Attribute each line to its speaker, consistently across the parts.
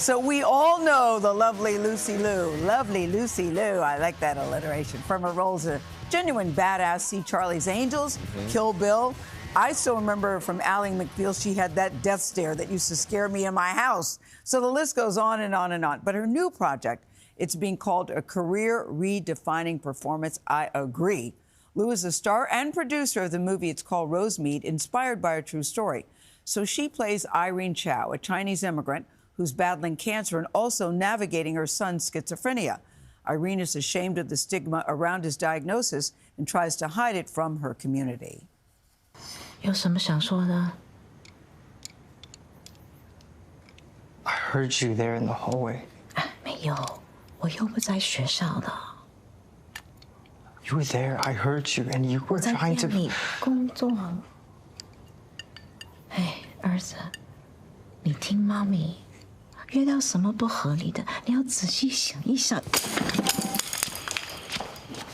Speaker 1: So we all know the lovely Lucy Liu. Lovely Lucy Liu. I like that alliteration. From her roles as a genuine badass, see Charlie's Angels, Kill Bill. I still remember from Ally McBeal, she had that death stare that used to scare me in my house. So the list goes on and on and on. But her new project, it's being called a career redefining performance. I agree. Liu is the star and producer of the movie. It's called Rosemead, inspired by a true story. So she plays Irene Chow, a Chinese immigrant who's battling cancer and also navigating her son's schizophrenia. Irene is ashamed of the stigma around his diagnosis and tries to hide it from her community.
Speaker 2: 有什么想说的?
Speaker 3: I heard you there in the hallway.
Speaker 2: 没有，我又不在学校了。
Speaker 3: You were there. I heard you, and you were
Speaker 2: 我在
Speaker 3: trying to.
Speaker 2: 店里工作。哎，儿子，你听妈咪，遇到什么不合理的，你要仔细想一想。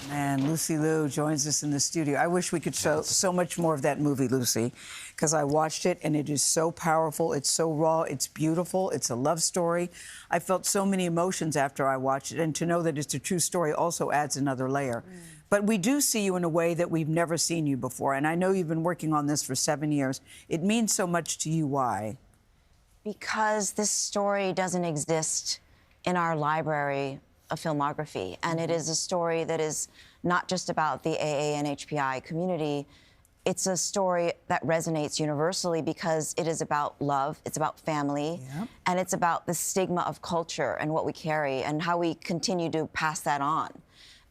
Speaker 1: And Lucy Liu joins us in the studio. I wish we could show so much more of that movie, Lucy, because I watched it and it is so powerful. It's so raw. It's beautiful. It's a love story. I felt so many emotions after I watched it, and to know that it's a true story also adds another layer. But we do see you in a way that we've never seen you before, and I know you've been working on this for 7 years. It means so much to you. Why?
Speaker 4: Because this story doesn't exist in our library of filmography, and it is a story that is not just about the AA and HPI community. It's a story that resonates universally because it is about love, it's about family, and it's about the stigma of culture and what we carry and how we continue to pass that on.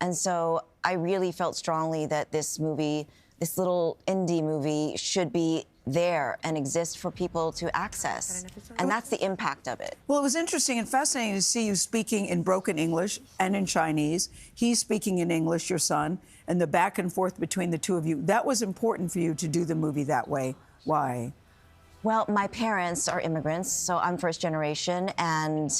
Speaker 4: And so I really felt strongly that this movie, this little indie movie, should be there and exist for people to access. And that's the impact of it.
Speaker 1: Well, it was interesting and fascinating to see you speaking in broken English and in Chinese. He's speaking in English, your son, and the back and forth between the two of you. That was important for you to do the movie that way. Why?
Speaker 4: Well, my parents are immigrants, so I'm first generation, and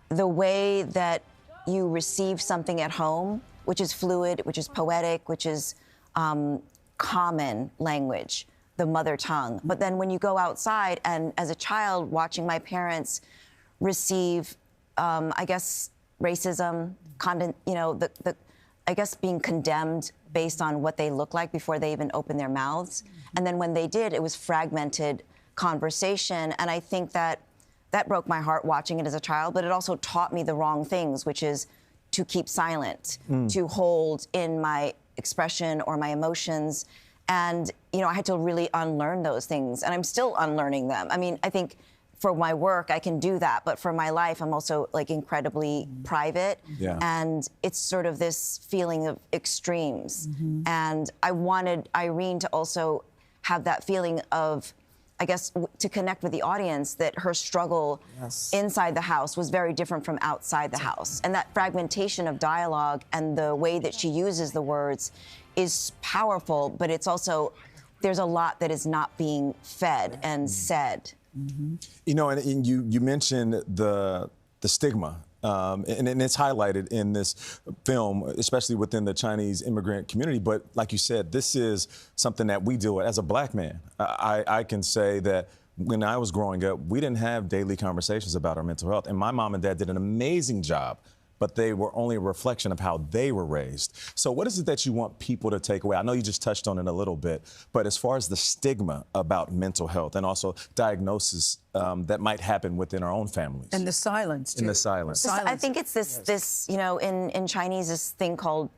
Speaker 4: the way that you receive something at home, which is fluid, which is poetic, which is common language, the mother tongue. But then when you go outside, and as a child watching my parents receive, I guess, racism, I guess being condemned based on what they look like before they even open their mouths. And then when they did, it was fragmented conversation. And I think that broke my heart watching it as a child, but it also taught me the wrong things, which is to keep silent, to hold in my expression or my emotions. And, you know, I had to really unlearn those things, and I'm still unlearning them. I mean, I think for my work, I can do that, but for my life, I'm also, like, incredibly private.
Speaker 5: Yeah.
Speaker 4: And it's sort of this feeling of extremes. And I wanted Irene to also have that feeling of, I guess, to connect with the audience, that her struggle inside the house was very different from outside the house. And that fragmentation of dialogue and the way that she uses the words is powerful, but it's also, there's a lot that is not being fed and said.
Speaker 5: You know, and you mentioned the stigma, and it's highlighted in this film, especially within the Chinese immigrant community. But like you said, this is something that we deal with as a black man. I can say that when I was growing up, we didn't have daily conversations about our mental health, and my mom and dad did an amazing job, but they were only a reflection of how they were raised. So what is it that you want people to take away? I know you just touched on it a little bit, but as far as the stigma about mental health and also diagnosis that might happen within our own families.
Speaker 1: And the silence, too.
Speaker 5: And the silence.
Speaker 4: I think it's this you know, in Chinese, this thing called,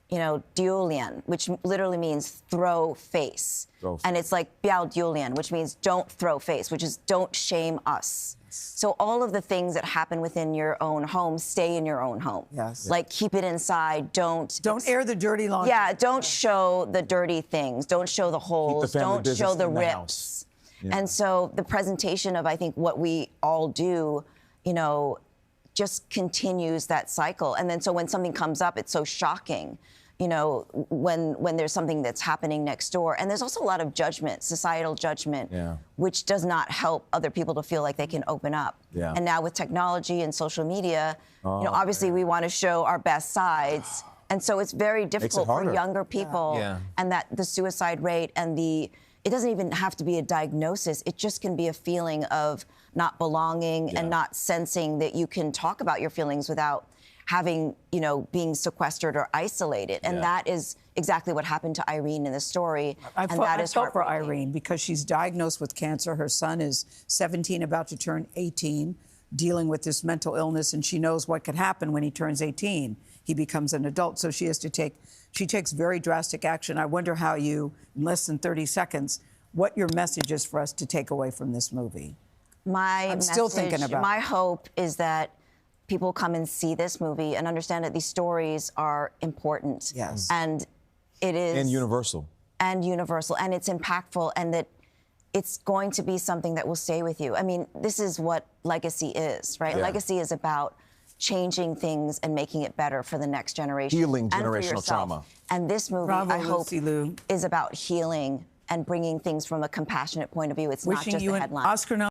Speaker 4: you know, diulian, which literally means throw face. And it's like biao diulian, which means don't throw face, which is don't shame us. So all of the things that happen within your own home, stay in your own home. Like, keep it inside. Don't
Speaker 1: air the dirty laundry.
Speaker 4: Yeah, don't show the dirty things. Don't show the holes. Don't show the rips. And so the presentation of, I think, what we all do, you know, just continues that cycle. And then so when something comes up, it's so shocking, you know, when there's something that's happening next door. And there's also a lot of judgment, societal judgment, which does not help other people to feel like they can open up. And now with technology and social media, you know, obviously we want to show our best sides. And so it's very difficult for younger people. And that the suicide rate and it doesn't even have to be a diagnosis. It just can be a feeling of not belonging and not sensing that you can talk about your feelings without having, being sequestered or isolated. And that is exactly what happened to Irene in the story.
Speaker 1: I felt for Irene because she's diagnosed with cancer. Her son is 17, about to turn 18, dealing with this mental illness, and she knows what could happen when he turns 18. He becomes an adult, so she takes very drastic action. I wonder how you, in less than 30 seconds, what your message is for us to take away from this movie. I'm still thinking about it.
Speaker 4: My hope is that people come and see this movie and understand that these stories are important.
Speaker 1: Yes.
Speaker 4: And it is...
Speaker 5: And universal.
Speaker 4: And universal. And it's impactful, and that it's going to be something that will stay with you. I mean, this is what legacy is, right?
Speaker 5: Yeah.
Speaker 4: Legacy is about changing things and making it better for the next generation.
Speaker 5: Healing
Speaker 4: and for
Speaker 5: generational
Speaker 4: yourself.
Speaker 5: trauma.
Speaker 4: And this movie,
Speaker 1: Bravo,
Speaker 4: I hope,
Speaker 1: Lucy Liu.
Speaker 4: is about healing and bringing things from a compassionate point of view. It's not just
Speaker 1: Wishing you
Speaker 4: the
Speaker 1: an
Speaker 4: headline.
Speaker 1: Oscar